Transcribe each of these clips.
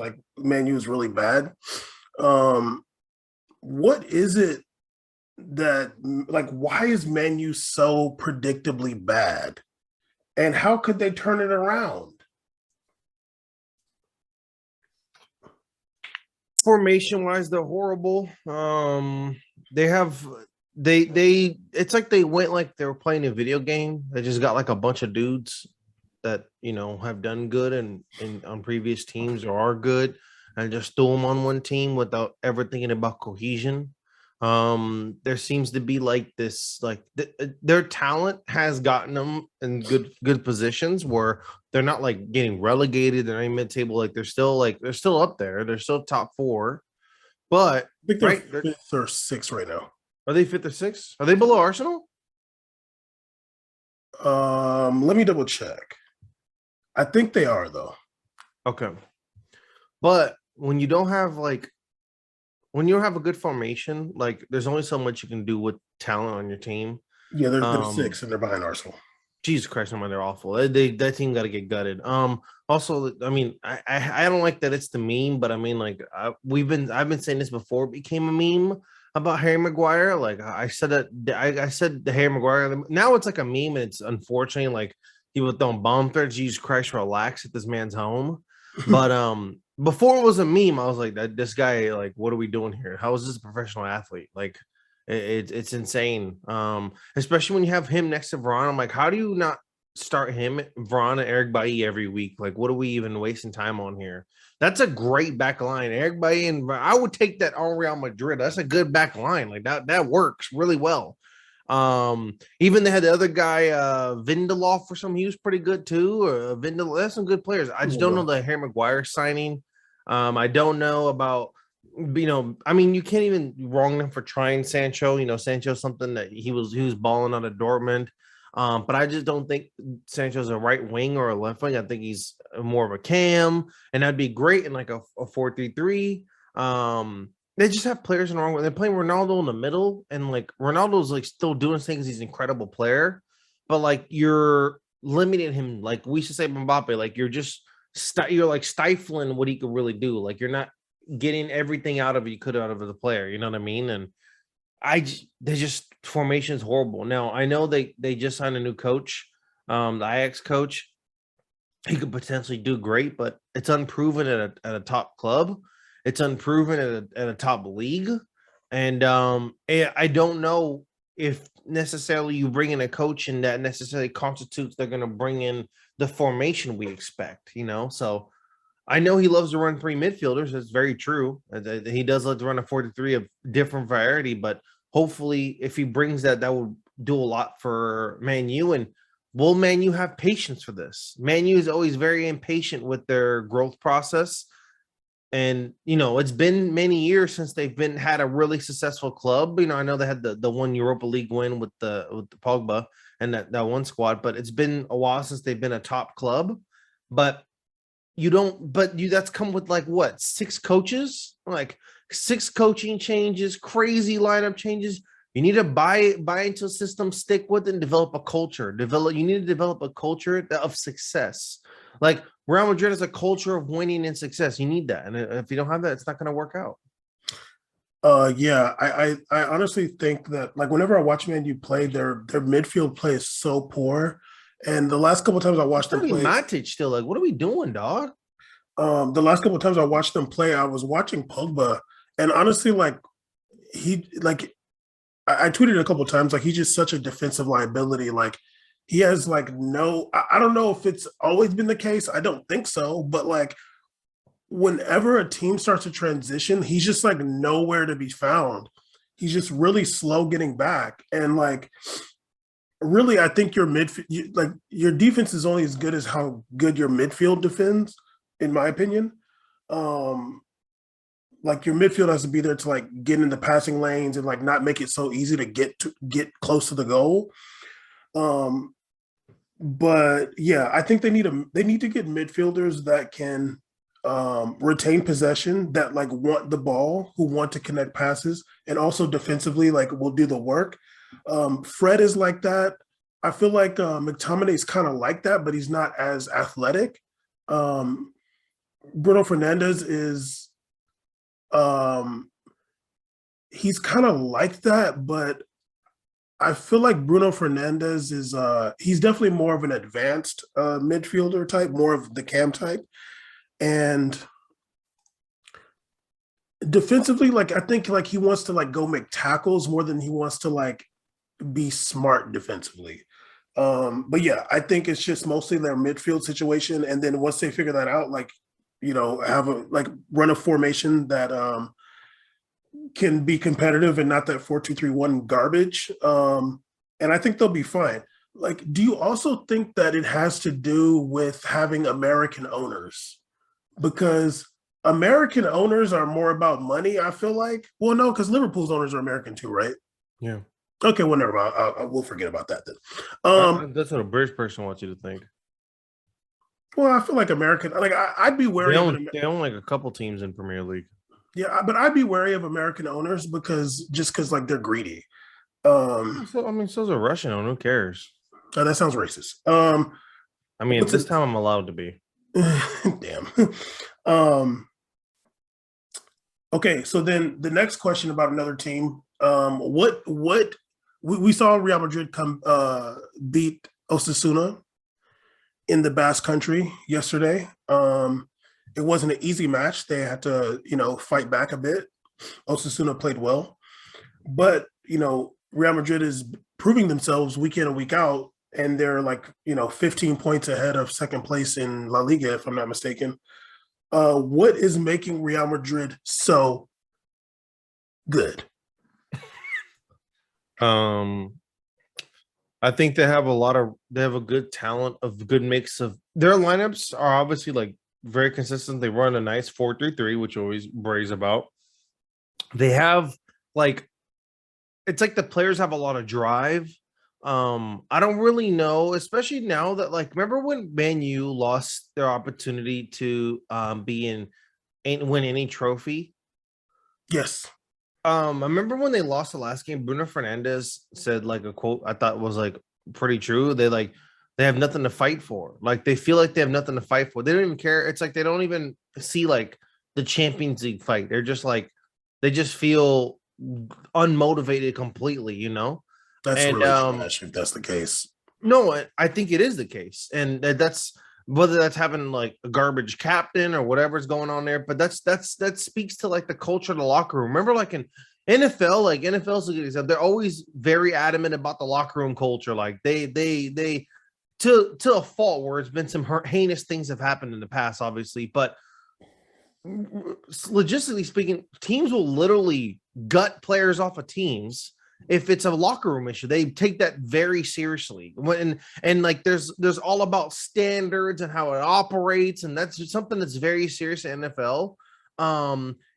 like Man U is really bad. Um, what is it that like why is Man U so predictably bad? And how could they turn it around? Formation wise, they're horrible. They have they it's like they went like they were playing a video game. They just got like a bunch of dudes that have done good and on previous teams or are good, and just threw them on one team without ever thinking about cohesion. There seems to be like this, like their talent has gotten them in good positions where they're not like getting relegated. They're not mid table. Like they're still up there. They're still top four. But I think they're right, fifth or sixth right now. are they fifth or sixth? Are they below Arsenal? Let me double check. I think they are though. Okay, but when you don't have a good formation, like there's only so much you can do with talent on your team. Yeah, they're Um, six and they're behind Arsenal. Jesus Christ, no, they're awful. They that team got to get gutted. Also, I mean, I don't like that it's the meme, but I mean, like I've been saying this before it became a meme about Harry Maguire. Like I said that I said the Harry Maguire. Now it's like a meme, and it's unfortunately like people throwing bomb threats. Jesus Christ, relax at this man's home. But before it was a meme, I was like, that this guy, like, what are we doing here? How is this a professional athlete? Like, it's insane. Especially when you have him next to Veron. I'm like, how do you not start him, Veron, and Eric Bailly every week? Like, what are we even wasting time on here? That's a great back line. Eric Bailly and I would take that on Real Madrid. That's a good back line. Like that works really well. Even they had the other guy, Vindelof or something. He was pretty good too. Vindelof, that's some good players. I just don't know the Harry Maguire signing. I don't know about I mean, you can't even wrong them for trying Sancho. Sancho's something that he was balling out of Dortmund. But I just don't think Sancho's a right wing or a left wing. I think he's more of a cam, and that'd be great in like a 4-3-3. They just have players in the wrong way. They're playing Ronaldo in the middle, and like Ronaldo's like still doing things. He's an incredible player, but like you're limiting him. Like we should say Mbappe, like you're like stifling what he could really do. Like you're not getting everything out of it you could out of the player. You know what I mean? And they just formation is horrible. Now I know they just signed a new coach, the Ajax coach. He could potentially do great, but it's unproven at a top club. It's unproven at a top league, and I don't know if necessarily you bring in a coach and that necessarily constitutes they're going to bring in the formation we expect. So I know he loves to run three midfielders. That's very true. He does love to run a 4-3 of different variety, but hopefully, if he brings that, that will do a lot for Man U. And will Man U have patience for this? Man U is always very impatient with their growth process. And it's been many years since they've had a really successful club. I know they had the one Europa League win with the Pogba and that one squad, but it's been a while since they've been a top club. But that's come with like what, six coaches, like six coaching changes, crazy lineup changes. You need to buy into a system, stick with it, and develop a culture. You need to develop a culture of success. Like Real Madrid is a culture of winning and success. You need that, and if you don't have that, it's not going to work out. Yeah, I honestly think that like whenever I watch Man U play, their midfield play is so poor. And the last couple of times I watched them play, Matic still like, what are we doing, dog? the last couple of times I watched them play, I was watching Pogba, and honestly, like he like I tweeted a couple of times, like he's just such a defensive liability. Like he has like no, I don't know if it's always been the case. I don't think so, but like whenever a team starts to transition, he's just like nowhere to be found. He's just really slow getting back, and like really, I think like your defense is only as good as how good your midfield defends, in my opinion. Um, like your midfield has to be there to like get in the passing lanes and like not make it so easy to get close to the goal. Um, but yeah, I think they need to get midfielders that can retain possession, that like want the ball, who want to connect passes, and also defensively like will do the work. Fred is like that. I feel like McTominay is kind of like that, but he's not as athletic. Um, Bruno Fernandez is um he's kind of like that, but I feel like Bruno Fernandez is he's definitely more of an advanced midfielder type, more of the cam type. And defensively, like I think like he wants to like go make tackles more than he wants to like be smart defensively. But yeah, I think it's just mostly their midfield situation. And then once they figure that out, like, have a like run a formation that can be competitive and not that 4-2-3-1 garbage. And I think they'll be fine. Like, do you also think that it has to do with having American owners? Because American owners are more about money, I feel like. Well, no, because Liverpool's owners are American too, right? Yeah. Okay, well, never mind. We'll forget about that then. That's what a British person wants you to think. Well, I feel like American, like I'd be wary of it. They own like a couple teams in Premier League. Yeah, but I'd be wary of American owners because like they're greedy. So I mean, so's a Russian owner. Who cares? Oh, that sounds racist. I mean, this time I'm allowed to be. Damn. Okay, so then the next question about another team. What we saw Real Madrid come beat Osasuna in the Basque Country yesterday. It wasn't an easy match. They had to, fight back a bit. Osasuna played well, but Real Madrid is proving themselves week in and week out, and they're like 15 points ahead of second place in La Liga, if I'm not mistaken. What is making Real Madrid so good? I think they have a good talent of good mix of their lineups are obviously like very consistent. They run a nice 4-3-3, which always brags about. They have like it's like the players have a lot of drive. I don't really know, especially now that like remember when Man U lost their opportunity to be in and win any trophy? Yes. I remember when they lost the last game, Bruno Fernandez said like a quote I thought was like pretty true. They have nothing to fight for. Like they feel like they have nothing to fight for. They don't even care. It's like they don't even see like the Champions League fight. They're just like they just feel unmotivated completely, That's And really trash if that's the case. no, I think it is the case, and that's whether that's having like a garbage captain or whatever's going on there. But that speaks to like the culture of the locker room. Remember, like in NFL, like NFL's a good example. They're always very adamant about the locker room culture. Like they to a fault where it's been some heinous things have happened in the past, obviously, but logistically speaking, teams will literally gut players off of teams if it's a locker room issue. They take that very seriously. And like there's all about standards and how it operates, and that's something that's very serious in NFL.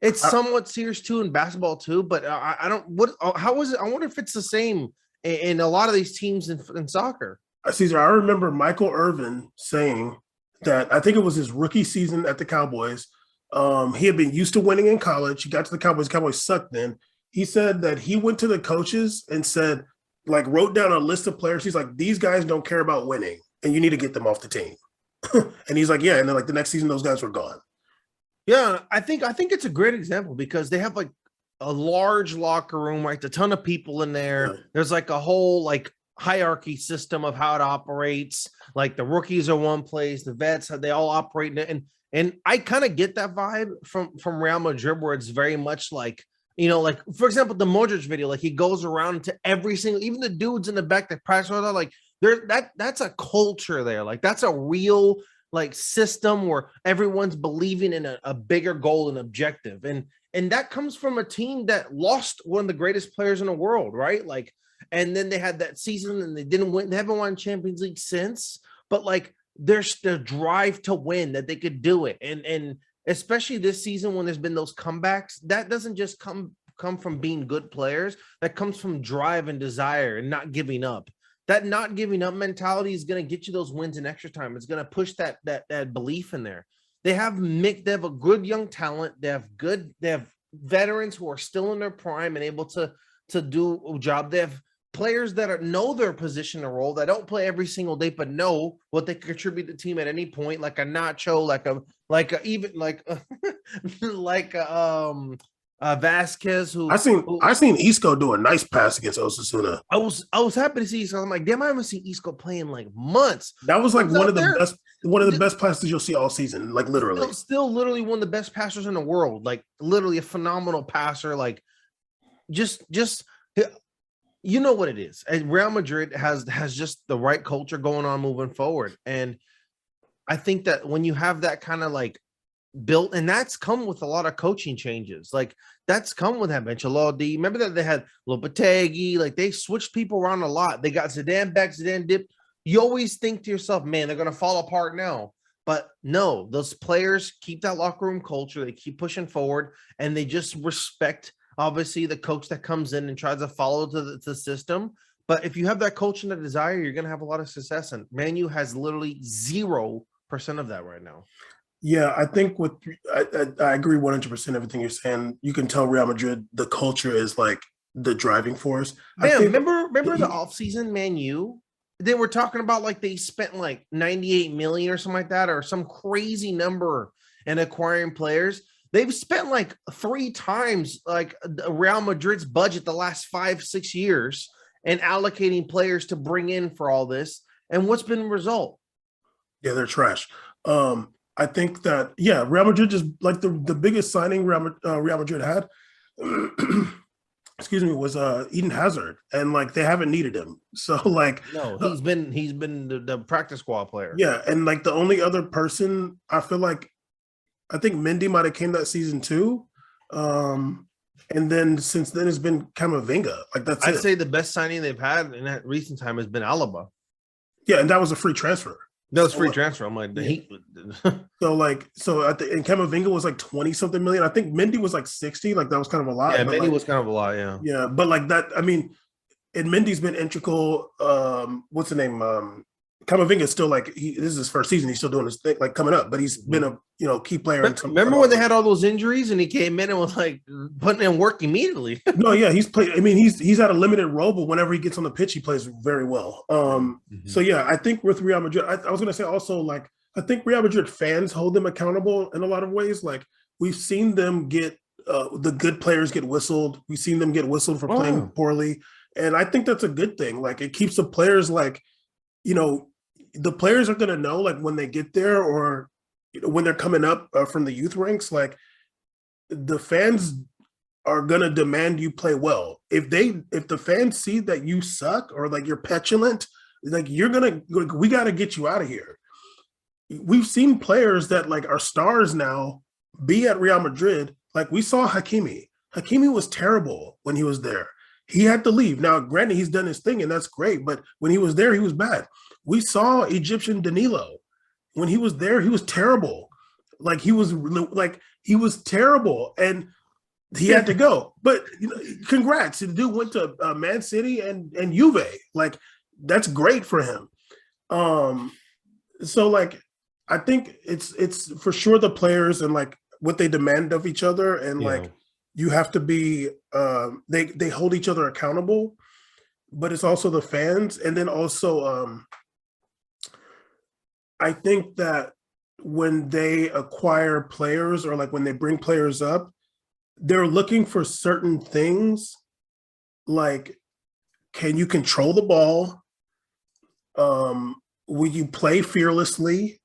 It's somewhat serious too in basketball too, but I don't how is it? I wonder if it's the same in a lot of these teams in soccer. Caesar, I remember Michael Irvin saying that I think it was his rookie season at the Cowboys. He had been used to winning in college. He got to the Cowboys. Cowboys sucked then. He said that he went to the coaches and said, like, wrote down a list of players. He's like, these guys don't care about winning, and you need to get them off the team. And he's like, yeah. And then like the next season, those guys were gone. Yeah, I think it's a great example because they have like a large locker room, right? A ton of people in there. Yeah. There's like a whole like hierarchy system of how it operates. Like the rookies are one place, the vets, they all operate and I kind of get that vibe from Real Madrid, where it's very much like, like for example, the Modric video, like he goes around to every single, even the dudes in the back that practice with that, like that's a culture there. Like that's a real like system where everyone's believing in a bigger goal and objective. And that comes from a team that lost one of the greatest players in the world, right? Like, and then they had that season and they didn't win, they haven't won Champions League since, but like there's the drive to win that they could do it. And especially this season when there's been those comebacks, that doesn't just come from being good players. That comes from drive and desire and not giving up. That not giving up mentality is going to get you those wins in extra time. It's going to push that belief in there. They have a good young talent. They have veterans who are still in their prime and able to do a job. They have players that know their position and role, that don't play every single day, but know what they can contribute to the team at any point, like a Nacho, Vasquez, I seen Isco do a nice pass against Osasuna. I was happy to see. So I'm like, damn, I haven't seen Isco play in like months. That was like one of the best passes you'll see all season, like literally. Still literally one of the best passers in the world, like literally a phenomenal passer. Like just you know what it is. And Real Madrid has just the right culture going on moving forward. And I think that when you have that kind of like built, and that's come with a lot of coaching changes. Like that's come with that Ancelotti. Remember that they had Lopetegui, like they switched people around a lot. They got Zidane back, Zidane dipped. You always think to yourself, man, they're going to fall apart now. But no, those players keep that locker room culture. They keep pushing forward, and they just respect, obviously, the coach that comes in and tries to follow the system. But if you have that coach and the desire, you're going to have a lot of success. And Man U has literally 0% of that right now. Yeah, I think I agree 100% everything you're saying. You can tell Real Madrid, the culture is like the driving force. Remember the offseason, Man U? They were talking about like they spent like 98 million or something like that, or some crazy number in acquiring players. They've spent like 3 times like Real Madrid's budget the last 5-6 years and allocating players to bring in for all this. And what's been the result? Yeah, they're trash. I think that, Real Madrid just like the biggest signing Real Madrid had, excuse me, was Eden Hazard, and like they haven't needed him. So like, no, he's been the practice squad player. Yeah, and like the only other person I feel like, I think Mendy might have came that season too, and then since then it's been Camavinga. Like I'd say the best signing they've had in that recent time has been Alaba. Yeah, and that was a free transfer. That was free transfer. I'm like, and Camavinga was like 20 something million. I think Mendy was like 60. Like that was kind of a lot. Yeah, Mendy was kind of a lot. Yeah. Yeah, but like that, I mean, and Mendy's been integral. What's the name? Camavinga is still like this is his first season. He's still doing his thing, like coming up, but he's been a key player. Remember when they had all those injuries and he came in and was like putting in work immediately? No, yeah, he's played. I mean, he's had a limited role, but whenever he gets on the pitch, he plays very well. So yeah, I think with Real Madrid, I was gonna say also like I think Real Madrid fans hold them accountable in a lot of ways. Like we've seen them get the good players get whistled. We've seen them get whistled for playing poorly, and I think that's a good thing. Like it keeps the players like the players are going to know like when they get there or when they're coming up from the youth ranks, like the fans are going to demand you play well. If the fans see that you suck or like you're petulant, like we got to get you out of here. We've seen players that like are stars now be at Real Madrid. Like we saw Hakimi. Hakimi was terrible when he was there. He had to leave. Now, granted, he's done his thing and that's great, but when he was there, he was bad. We saw Egyptian Danilo. When he was there, he was terrible. Like he was terrible, and he had to go. But congrats, the dude went to Man City and Juve. Like that's great for him. So like I think it's for sure the players and like what they demand of each other, and like you have to be they hold each other accountable, but it's also the fans, and then also I think that when they acquire players or like when they bring players up, they're looking for certain things like, can you control the ball? Will you play fearlessly?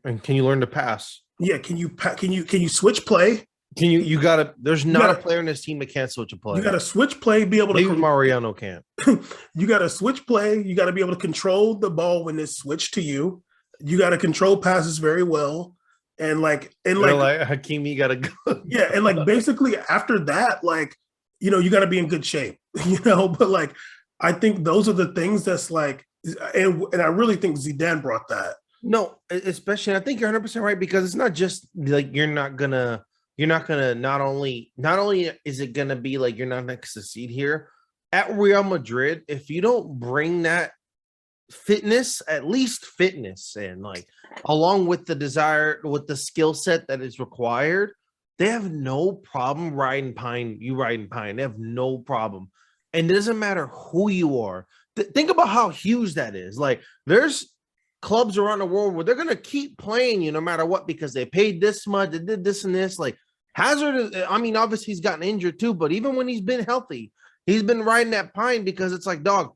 And can you learn to pass? Yeah, can you switch play? You gotta there's not a player in this team that can't switch a play. You gotta switch play, be able to even Mariano can't. You gotta switch play, you gotta be able to control the ball when it's switched to you. You got to control passes very well, and like Hakimi got to go. Yeah, and like basically after that, like you got to be in good shape, But like, I think those are the things that's like, and I really think Zidane brought that. No, especially I think you're 100% right, because it's not just like you're not gonna not only is it gonna be like you're not gonna succeed here at Real Madrid if you don't bring that fitness, at least fitness, and like along with the desire, with the skill set that is required, they have no problem riding pine. They have no problem. and it doesn't matter who you are. Think about how huge that is. Like, there's clubs around the world where they're gonna keep playing you no matter what because they paid this much, they did this and this. Like Hazard, I mean, obviously he's gotten injured too, but even when he's been healthy, he's been riding that pine because it's like, dog,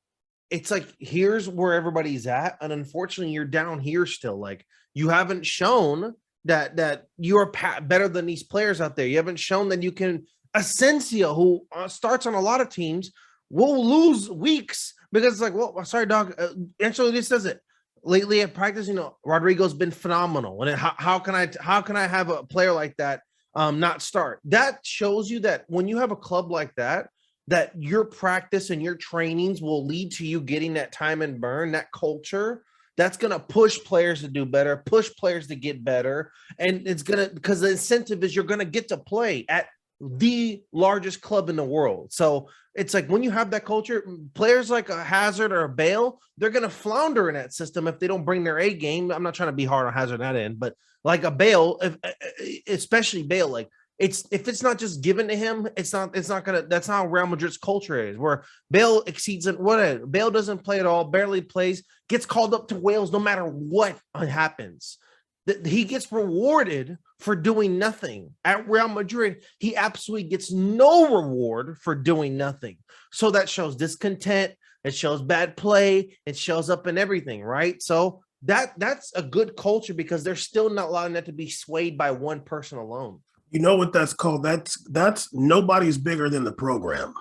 it's like here's where everybody's at, and unfortunately, you're down here still. Like you haven't shown that you are better than these players out there. You haven't shown that you can. Asensio, who starts on a lot of teams, will lose weeks because it's like, well, sorry, dog. Actually, this does it. Lately at practice, Rodrigo's been phenomenal. And how can I have a player like that not start? That shows you that when you have a club like that, that your practice and your trainings will lead to you getting that time and burn, that culture. That's going to push players to do better, push players to get better. And it's going to, because the incentive is you're going to get to play at the largest club in the world. So it's like when you have that culture, players like a Hazard or a Bale, they're going to flounder in that system if they don't bring their A game. I'm not trying to be hard on Hazard that end, but like a Bale, especially Bale, like if it's not just given to him, it's not gonna. That's not how Real Madrid's culture is. Where Bale exceeds it. What Bale doesn't play at all, barely plays, gets called up to Wales no matter what happens. He gets rewarded for doing nothing. At Real Madrid, he absolutely gets no reward for doing nothing. So that shows discontent. It shows bad play. It shows up in everything, right? So that's a good culture because they're still not allowing that to be swayed by one person alone. You know what that's called? That's nobody's bigger than the program.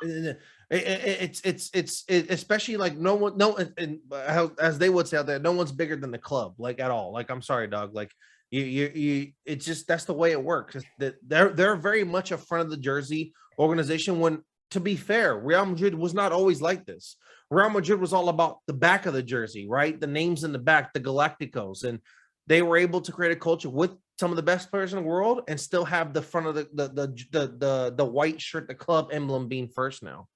It's especially like as they would say out there, no one's bigger than the club, like at all. Like, I'm sorry, dog. Like you it's just, that's the way it works. That they're very much a front of the jersey organization when, to be fair, Real Madrid was not always like this. Real Madrid was all about the back of the jersey, right? The names in the back, the Galacticos, and they were able to create a culture with some of the best players in the world and still have the front of the white shirt, the club emblem being first now.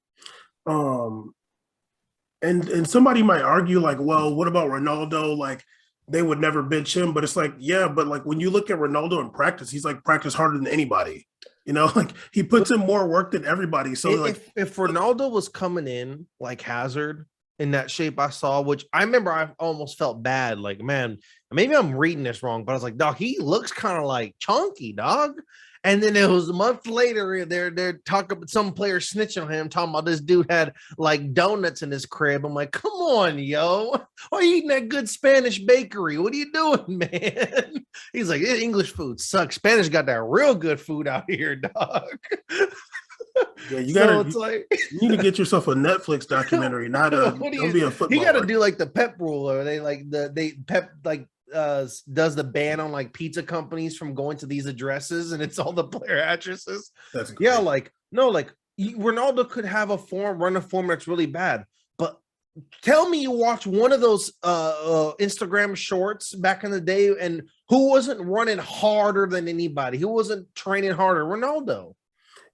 And somebody might argue like, well, what about Ronaldo? Like they would never bench him, but it's like, yeah, but like when you look at Ronaldo in practice, he's like practice harder than anybody. Like he puts in more work than everybody. So if Ronaldo was coming in like Hazard in that shape I saw, which I remember I almost felt bad. Like, man, maybe I'm reading this wrong, but I was like, dog, he looks kind of like chunky, dog. And then it was a month later, they're talking about some player snitching on him, talking about this dude had like donuts in his crib. I'm like, come on, yo. Why are you eating that good Spanish bakery? What are you doing, man? He's like, English food sucks. Spanish got that real good food out here, dog. Yeah, you need to get yourself a Netflix documentary, not don't be a footballer. You got to do like the Pep rule, or Pep does the ban on like pizza companies from going to these addresses, and it's all the player addresses. That's great. Yeah, Ronaldo could have run a form that's really bad, but tell me you watch one of those Instagram shorts back in the day, and who wasn't running harder than anybody? Who wasn't training harder? Ronaldo.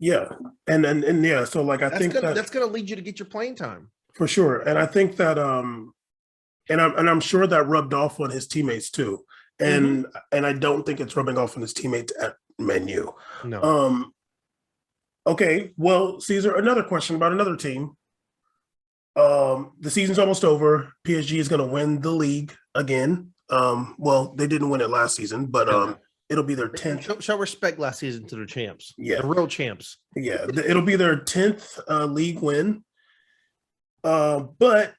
Yeah, and yeah, so like I think that's gonna lead you to get your playing time for sure, and I think that and I'm sure that rubbed off on his teammates too, and I don't think it's rubbing off on his teammates at Man U. No. Okay, well, Caesar, another question about another team. The season's almost over. PSG is going to win the league again. Well, they didn't win it last season, but it'll be their 10th. Show respect last season to their champs. Yeah. The real champs. Yeah. It'll be their 10th league win. But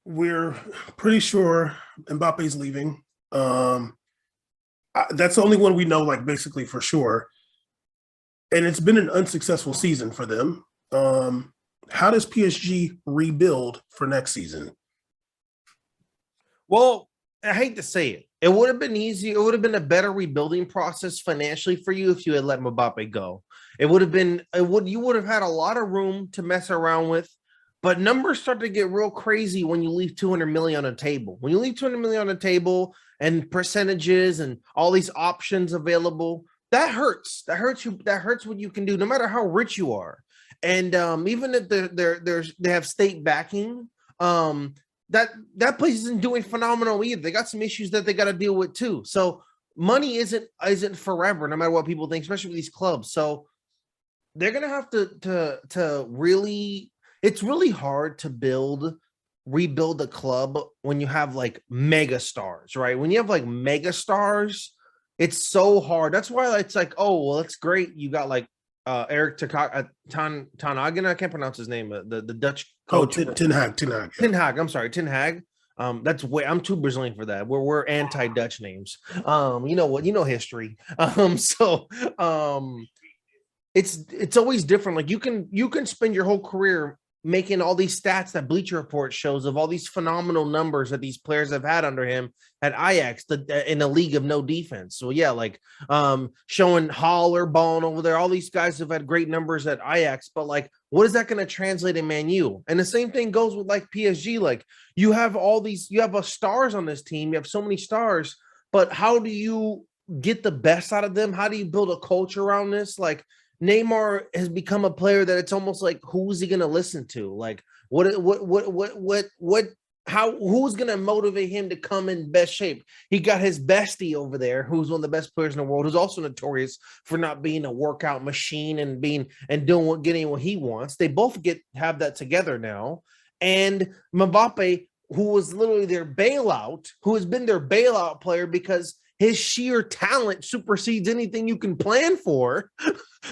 we're pretty sure Mbappe's leaving. That's the only one we know, like basically for sure. And it's been an unsuccessful season for them. How does PSG rebuild for next season? Well, I hate to say it. It would have been easy. It would have been a better rebuilding process financially for you if you had let Mbappe go. You would have had a lot of room to mess around with, but numbers start to get real crazy when you leave 200 million on the table. When you leave 200 million on the table and percentages and all these options available, that hurts. That hurts you. That hurts what you can do, no matter how rich you are. And even if they have state backing, that place isn't doing phenomenal either. They got some issues that they got to deal with too. So money isn't forever, no matter what people think, especially with these clubs. So they're gonna have to really it's really hard to rebuild a club when you have like mega stars, right? When you have like mega stars, it's so hard. That's why it's like, oh, well, it's great. You got like Eric Tanhagen. I can't pronounce his name. The Dutch Oh, coach. Ten Hag. Yeah. Ten Hag. I'm sorry, Ten Hag. That's way I'm too Brazilian for that. We're anti-Dutch names. You know what? You know history. So it's always different. Like you can spend your whole career making all these stats that Bleacher Report shows of all these phenomenal numbers that these players have had under him at Ajax in a league of no defense. So yeah, like showing Haller balling over there, all these guys have had great numbers at Ajax, but like, what is that going to translate in Man U? And the same thing goes with like PSG. Like you have stars on this team. You have so many stars, but how do you get the best out of them? How do you build a culture around this? Like Neymar has become a player that it's almost like, who's he going to listen to? Like who's going to motivate him to come in best shape? He got his bestie over there, who's one of the best players in the world, who's also notorious for not being a workout machine and getting what he wants. They both have that together now. And Mbappe, who was literally their bailout, who has been their bailout player because his sheer talent supersedes anything you can plan for.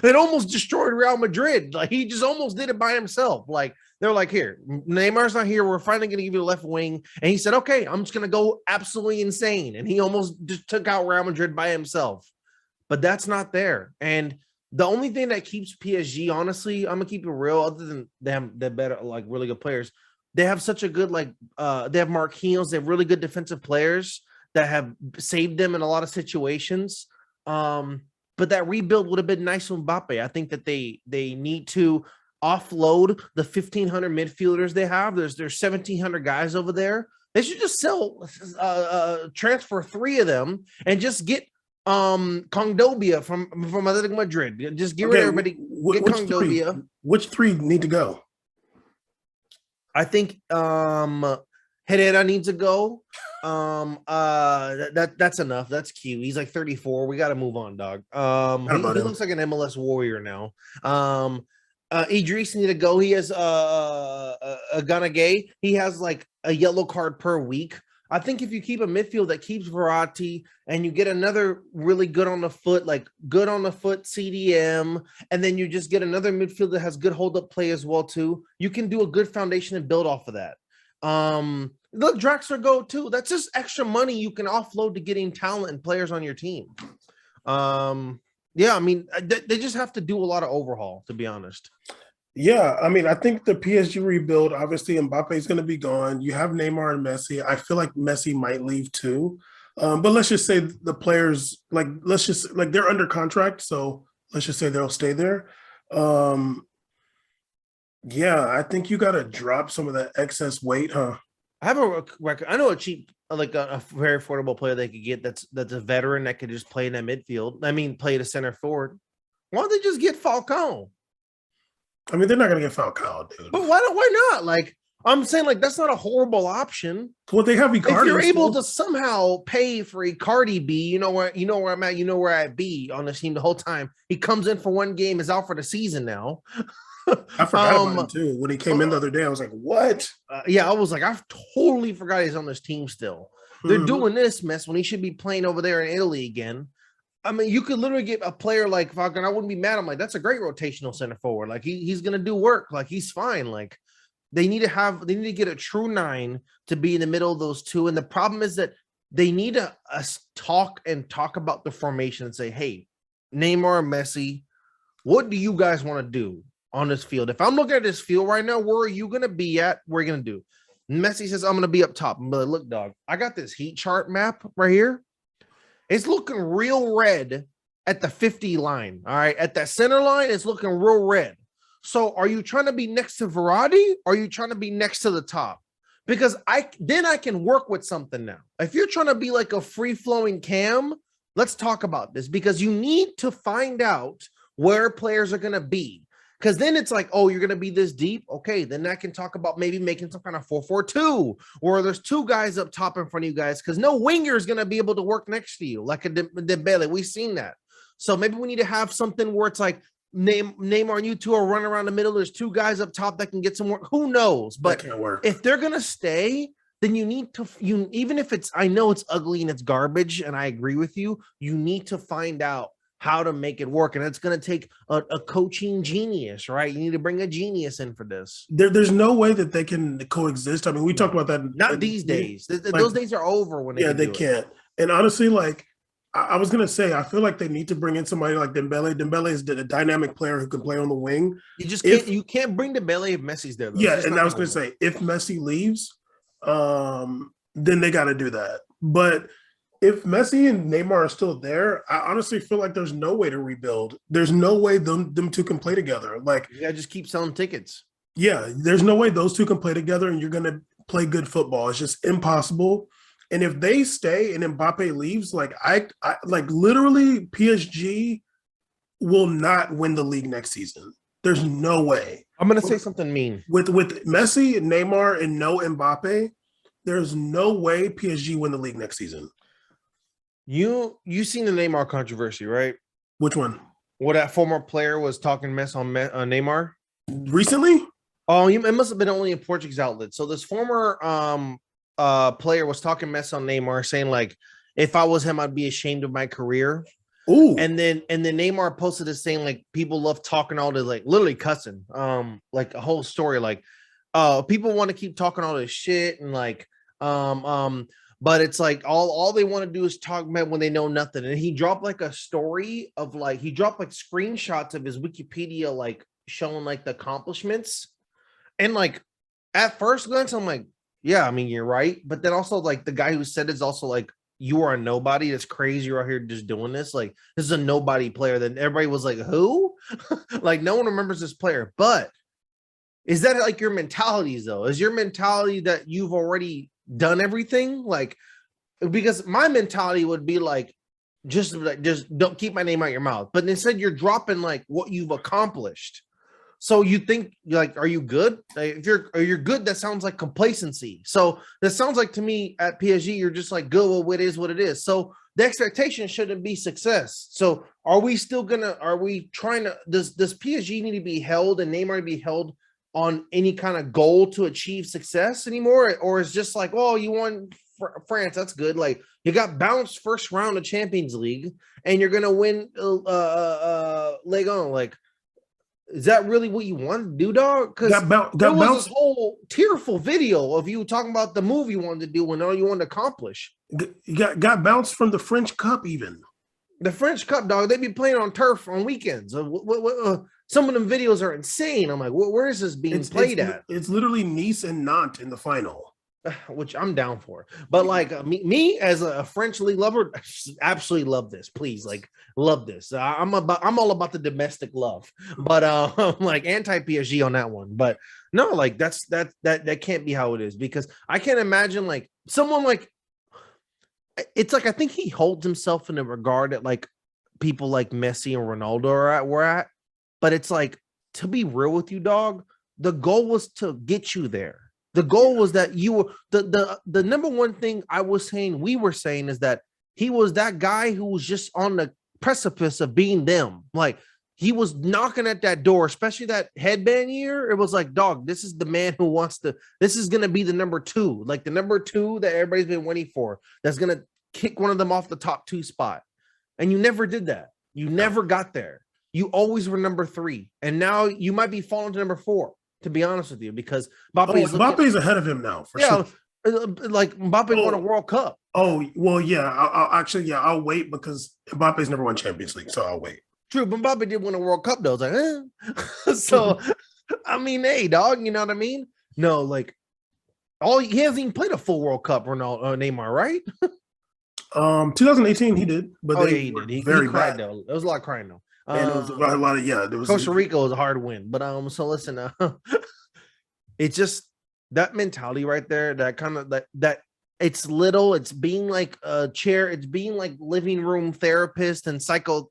It almost destroyed Real Madrid. Like he just almost did it by himself. Like they're like, here, Neymar's not here. We're finally going to give you the left wing. And he said, okay, I'm just going to go absolutely insane. And he almost just took out Real Madrid by himself. But that's not there. And the only thing that keeps PSG, honestly, I'm gonna keep it real, other than them, they're better, like really good players. They have such a good, they have Marquinhos, they have really good defensive players that have saved them in a lot of situations. But that rebuild would have been nice with Mbappe. I think that they need to offload the 1,500 midfielders they have. There's 1,700 guys over there. They should just transfer 3 of them and just get Kongdobia from Atletico Madrid. Just get rid of everybody. Get Kongdobia. Which 3 need to go? I think Herrera needs to go. That's enough. That's cute. He's like 34. We got to move on, dog. He looks like an MLS warrior now. Idris need to go. He has a Ganagay. He has like a yellow card per week. I think if you keep a midfield that keeps Verratti and you get another really good on the foot CDM, and then you just get another midfield that has good hold up play as well too, you can do a good foundation and build off of that. Look, Draxler go too. That's just extra money you can offload to getting talent and players on your team. Yeah, I mean, they just have to do a lot of overhaul, to be honest. Yeah, I mean, I think the PSG rebuild, obviously Mbappe is going to be gone. You have Neymar and Messi. I feel like Messi might leave too. But let's just say the players, they're under contract, so let's just say they'll stay there. Yeah, I think you got to drop some of that excess weight, huh? I have a record. I know a cheap, like a very affordable player they could get that's a veteran that could just play in that midfield. I mean, play the center forward. Why don't they just get Falcao? I mean, they're not going to get Falcao, dude. But why not? Like, I'm saying, like, that's not a horrible option. Well, they have Icardi. If you're able to somehow pay for Icardi B, you know where I'm at, you know where I'd be on this team the whole time. He comes in for one game, is out for the season now. I forgot about him too. When he came in the other day, I was like, what? Yeah, I was like, I totally forgot he's on this team still. They're doing this mess when he should be playing over there in Italy again. I mean, you could literally get a player like Falcon. I wouldn't be mad. I'm like, that's a great rotational center forward. Like he's gonna do work. Like he's fine. Like they need to get a true 9 to be in the middle of those two. And the problem is that they need to talk about the formation and say, hey, Neymar and Messi, what do you guys want to do on this field? If I'm looking at this field right now, where are you gonna be at? We're gonna do. Messi says, I'm gonna be up top. I'm like, look, dog, I got this heat chart map right here. It's looking real red at the 50 line. All right. At that center line, it's looking real red. So are you trying to be next to Verratti or are you trying to be next to the top? Because I can work with something now. If you're trying to be like a free-flowing Cam, let's talk about this, because you need to find out where players are going to be. Because then it's like, oh, you're going to be this deep. Okay, then I can talk about maybe making some kind of 4-4-2, or there's 2 guys up top in front of you guys, because no winger is going to be able to work next to you like a Dembele. We've seen that. So maybe we need to have something where it's like Neymar and you two are running around the middle. There's two guys up top that can get some work. Who knows? That But can't work. if they're gonna stay, then you need to even if it's, I know it's ugly and it's garbage, and I agree with you. You need to find out how to make it work, and it's gonna take a coaching genius, right? You need to bring a genius in for this. There's no way that they can coexist. I mean, we talked about that. Not these days. Those days are over when they can't. And honestly, like I was gonna say, I feel like they need to bring in somebody like Dembele. Dembele is a dynamic player who can play on the wing. You just can't. You can't bring Dembele if Messi's there. Though. Yeah, and I was gonna say, if Messi leaves, then they got to do that. But if Messi and Neymar are still there, I honestly feel like there's no way to rebuild. There's no way them two can play together. Like, you gotta just keep selling tickets. Yeah, there's no way those two can play together and you're gonna play good football. It's just impossible. And if they stay and Mbappe leaves, like I like literally PSG will not win the league next season. There's no way. I'm gonna say something mean. With Messi, Neymar, and no Mbappe, there's no way PSG win the league next season. You seen the Neymar controversy, right? Which one? Well, that former player was talking mess on Neymar recently. Oh, it must have been only a Portuguese outlet. So this former player was talking mess on Neymar, saying like, if I was him, I'd be ashamed of my career. Ooh. And then Neymar posted this saying like, people love talking all this, like literally cussing, like a whole story, like people want to keep talking all this shit and like but it's like all they want to do is talk about when they know nothing. And he dropped like a story of like, he dropped like screenshots of his Wikipedia, like showing like the accomplishments. And like at first glance, I'm like, yeah, I mean, you're right. But then also like the guy who said it's also like, you are a nobody. That's crazy. You're out here just doing this. Like, this is a nobody player. Then everybody was like, who? Like, no one remembers this player. But is that like your mentality though? Is your mentality that you've already done everything? Like, because my mentality would be like, just don't keep my name out your mouth. But instead, you're dropping like what you've accomplished. So you think like, are you good? Like, if you're good, that sounds like complacency. So that sounds like to me at PSG, you're just like, good. Well, it is what it is. So the expectation shouldn't be success. So are we trying to, does PSG need to be held and Neymar to be held on any kind of goal to achieve success anymore? Or is just like, oh, you won France, that's good. Like, you got bounced first round of Champions League and you're gonna win Ligue 1. Like, is that really what you want to do, dog? Because there was this whole tearful video of you talking about the move you wanted to do and all you wanted to accomplish. Got bounced from the French Cup even. The French Cup, dog, they be playing on turf on weekends. Some of them videos are insane. I'm like, where is this being played at? It's literally Nice and Nantes in the final. Which I'm down for. But like me as a French league lover, absolutely love this. Please, like, love this. I'm all about the domestic love, but I'm like anti PSG on that one. But no, like that can't be how it is, because I can't imagine like someone like, it's like I think he holds himself in a regard that like people like Messi and Ronaldo were at. But it's like, to be real with you, dog, the goal was to get you there. The goal was that you were the number one thing we were saying is that he was that guy who was just on the precipice of being them. Like, he was knocking at that door, especially that headband year. It was like, dog, this is the man who this is going to be the number two, like the number two that everybody's been waiting for. That's going to kick one of them off the top two spot. And you never did that. You never got there. You always were number three. And now you might be falling to number four, to be honest with you, because Mbappe's ahead of him now. For sure. Like Mbappe won a World Cup. Oh, well, yeah. I'll wait because Mbappe's never won Champions League, so I'll wait. True, but Mbappe did win a World Cup, though. It's like, So, I mean, hey, dog, you know what I mean? No, like, he hasn't even played a full World Cup, Neymar, right? 2018 he did, but he did. He cried bad. Though. There was a lot of crying though. And it was a lot of There was Costa Rica was a hard win, but so listen, it's just that mentality right there. That kind of that it's little. It's being like a chair. It's being like living room therapist and psycho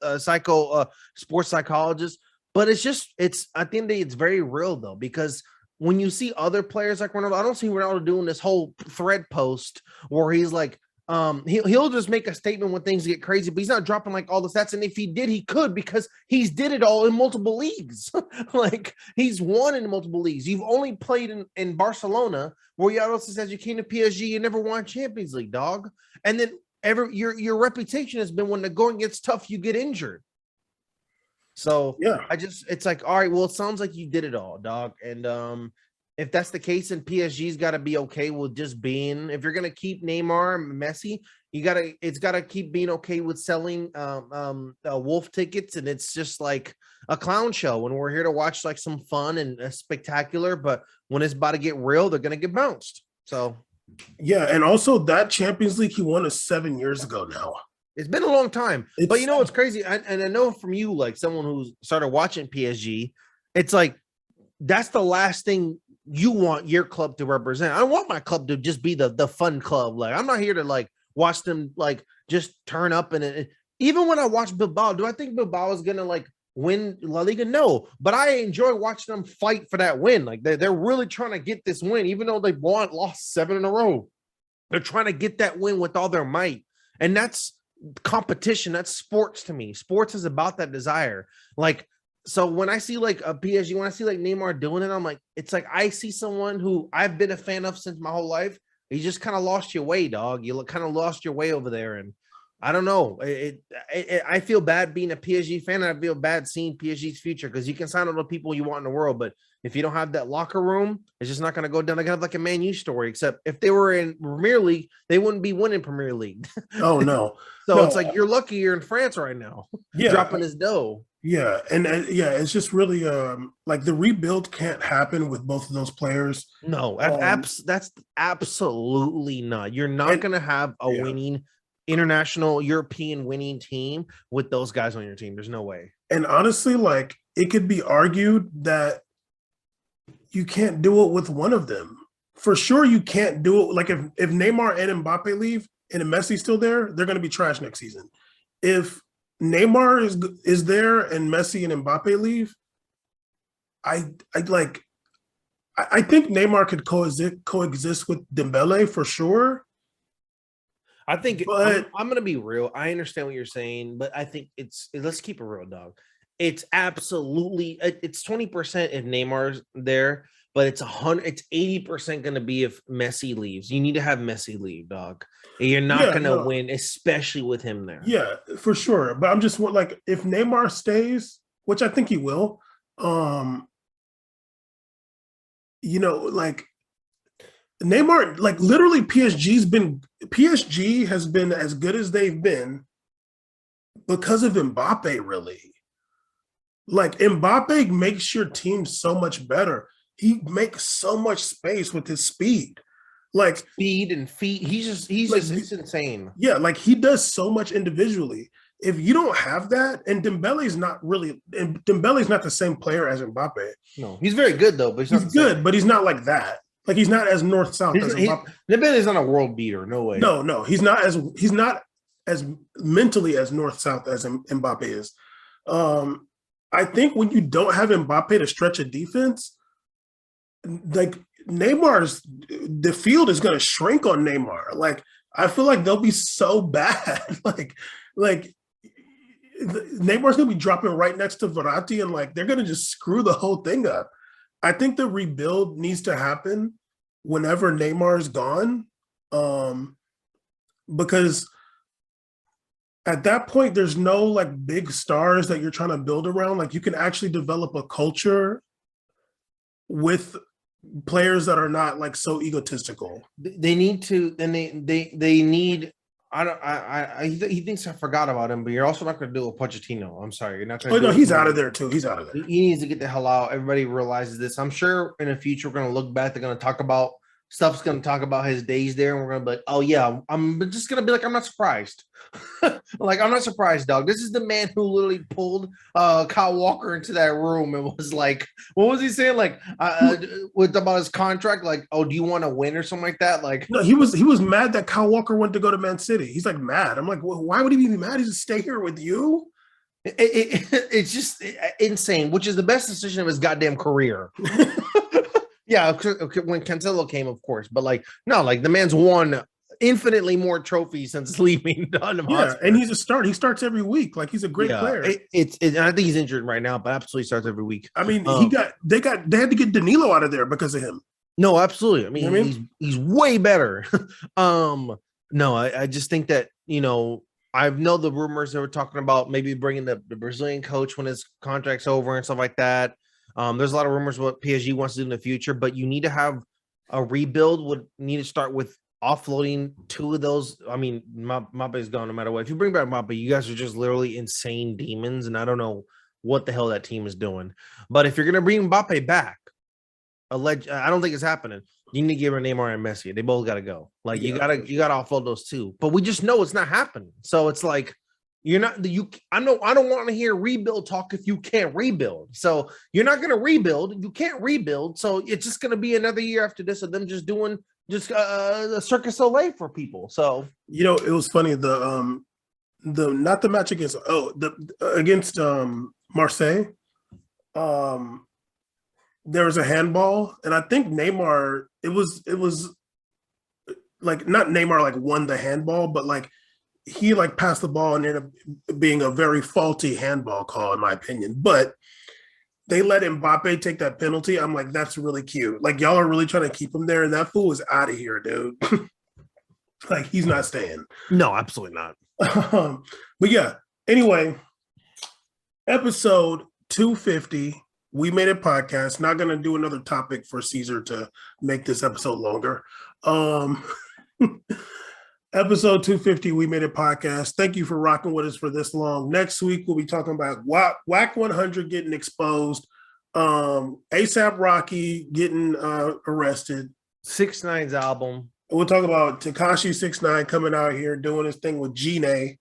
sports psychologist. But it's at the end of the day, it's very real though, because when you see other players like Ronaldo, I don't see Ronaldo doing this whole thread post where he's like, He'll just make a statement when things get crazy, but he's not dropping like all the stats. And if he did, he could because he's did it all in multiple leagues. Like he's won in multiple leagues. You've only played in Barcelona, where you also says you came to PSG, you never won Champions League, dog. And then your reputation has been when the going gets tough, you get injured. So Yeah. it's like, all right, well, it sounds like you did it all, dog. And if that's the case, then PSG's got to be okay with just being, if you're going to keep Neymar and Messi, it's got to keep being okay with selling wolf tickets. And it's just like a clown show when we're here to watch like some fun and spectacular, but when it's about to get real, they're going to get bounced. So yeah. And also that Champions League he won is 7 years ago now. it's been a long time. But you know what's crazy? And I know from you, like someone who's started watching PSG, it's like that's the last thing you want your club to represent. I want my club to just be the fun club. Like I'm not here to like watch them like just turn up and even when I watch Bilbao, do I think Bilbao is gonna like win La Liga? No, but I enjoy watching them fight for that win. Like they're really trying to get this win, even though they lost 7 in a row. They're trying to get that win with all their might, and that's competition. That's sports to me. Sports is about that desire. Like. So when I see like a PSG, when I see like Neymar doing it, I'm like, it's like I see someone who I've been a fan of since my whole life. You just kind of lost your way, dog. You kind of lost your way over there, and I don't know. I feel bad being a PSG fan, and I feel bad seeing PSG's future because you can sign all the people you want in the world, but if you don't have that locker room, it's just not going to go down. They're going to have like a Man U story, except if they were in Premier League, they wouldn't be winning Premier League. Oh no! So no. It's like you're lucky you're in France right now, dropping his dough. Yeah, and yeah, it's just really like the rebuild can't happen with both of those players. No, that's absolutely not. You're not going to have a winning international European winning team with those guys on your team. There's no way. And honestly, like it could be argued that you can't do it with one of them. For sure, you can't do it. Like if Neymar and Mbappe leave and Messi's still there, they're going to be trash next season. If Neymar is there and Messi and Mbappe leave, I think Neymar could coexist with Dembele for sure. I think I'm going to be real. I understand what you're saying, but I think let's keep it real, dog. It's absolutely it's 20% if Neymar's there, but it's 80% going to be if Messi leaves. You need to have Messi leave, dog. You're not going to win, especially with him there. Yeah, for sure. But I'm just like, if Neymar stays, which I think he will, like Neymar, like literally PSG has been as good as they've been because of Mbappe, really. Like Mbappe makes your team so much better. He makes so much space with his speed. Like speed and feet, it's insane. Yeah, like he does so much individually. If you don't have that, and Dembele's not the same player as Mbappe. No, he's very good though, but he's good, but he's not like that. Like he's not as north-south as Mbappe. Dembele's not a world beater, no way. No, he's not as mentally as north-south as Mbappe is. I think when you don't have Mbappe to stretch a defense, like the field is going to shrink on Neymar. Like I feel like they'll be so bad. like Neymar's going to be dropping right next to Verratti, and like they're going to just screw the whole thing up. I think the rebuild needs to happen whenever Neymar is gone, because at that point there's no like big stars that you're trying to build around. Like you can actually develop a culture with players that are not like so egotistical. They need to, and they need. He thinks I forgot about him, but you're also not going to do a Pochettino. I'm sorry, you're not going to. Oh no, he's out of there too. He's out of there. He needs to get the hell out. Everybody realizes this. I'm sure in the future we're going to look back. They're going to talk about stuff's going to talk about his days there, and we're going to be like, oh yeah, I'm just going to be like, I'm not surprised. Like I'm not surprised, dog. This is the man who literally pulled Kyle Walker into that room and was like, what was he saying? Like about his contract, like, oh, do you want to win or something like that? Like no, he was mad that Kyle Walker went to go to Man City. He's like mad. I'm like, well, why would he be mad? He's just stay here with you. It's just insane, which is the best decision of his goddamn career. Yeah, when Cancelo came, of course, but like no, like the man's won infinitely more trophies since leaving Tottenham Yeah, Hotspur. and he's a start. He starts every week. Like he's a great player. And I think he's injured right now, but absolutely starts every week. I mean, they had to get Danilo out of there because of him. No, absolutely. I mean, You know what I mean? he's way better. No, I just think that I know the rumors they were talking about maybe bringing the Brazilian coach when his contract's over and stuff like that. There's a lot of rumors what PSG wants to do in the future, but you need to have a rebuild. Would need to start with offloading two of those. I mean, Mbappe gone no matter what. If you bring back Mbappe, you guys are just literally insane demons, and I don't know what the hell that team is doing. But if you're gonna bring Mbappe back, I don't think it's happening. You need to give her Neymar and Messi. They both got to go. Like you gotta offload those two. But we just know it's not happening. So it's like you're not I don't want to hear rebuild talk if you can't rebuild. So you're not gonna rebuild. You can't rebuild. So it's just gonna be another year after this of them just doing a Circus Soleil for people. So it was funny. The not the match against against Marseille. There was a handball, and I think Neymar. It was like not Neymar like won the handball, but like he like passed the ball and ended up being a very faulty handball call in my opinion. But they let Mbappe take that penalty. I'm like, that's really cute. Like y'all are really trying to keep him there, and that fool is out of here, dude. Like he's not staying. No, absolutely not. But yeah. Anyway, episode 250. We Made It podcast. Not going to do another topic for Caesar to make this episode longer. Episode 250, We Made It podcast. Thank you for rocking with us for this long. Next week, we'll be talking about WAC 100 getting exposed, ASAP Rocky getting arrested. 6ix9ine's album. We'll talk about Tekashi 6ix9ine coming out here doing his thing with Gene.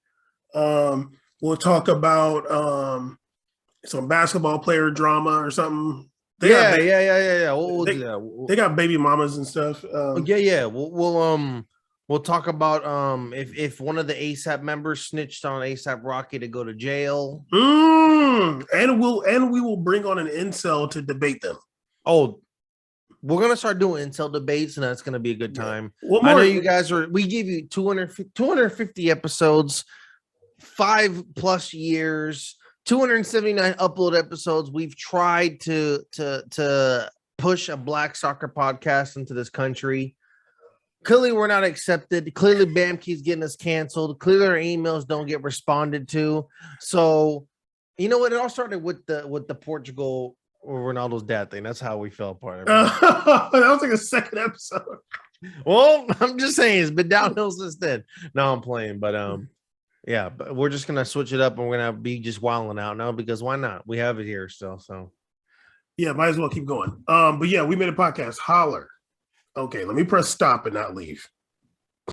We'll talk about some basketball player drama or something. They got baby mamas and stuff. We'll talk about if one of the ASAP members snitched on ASAP Rocky to go to jail. And we will bring on an incel to debate them. Oh, we're gonna start doing incel debates, and that's gonna be a good time. Well, I know you guys we give you 250 episodes, 5+ years. 279 upload episodes. We've tried to push a black soccer podcast into this country. Clearly, we're not accepted. Clearly, Bamkey's getting us canceled. Clearly, our emails don't get responded to. So, you know what? It all started with the Portugal or Ronaldo's dad thing. That's how we fell apart. That was like a second episode. Well, I'm just saying it's been downhill since then. No, I'm playing, but yeah, but we're just gonna switch it up and we're gonna be just wilding out now because why not? We have it here still, so yeah, might as well keep going. But yeah, We Made a podcast. Holler. Okay, let me press stop and not leave.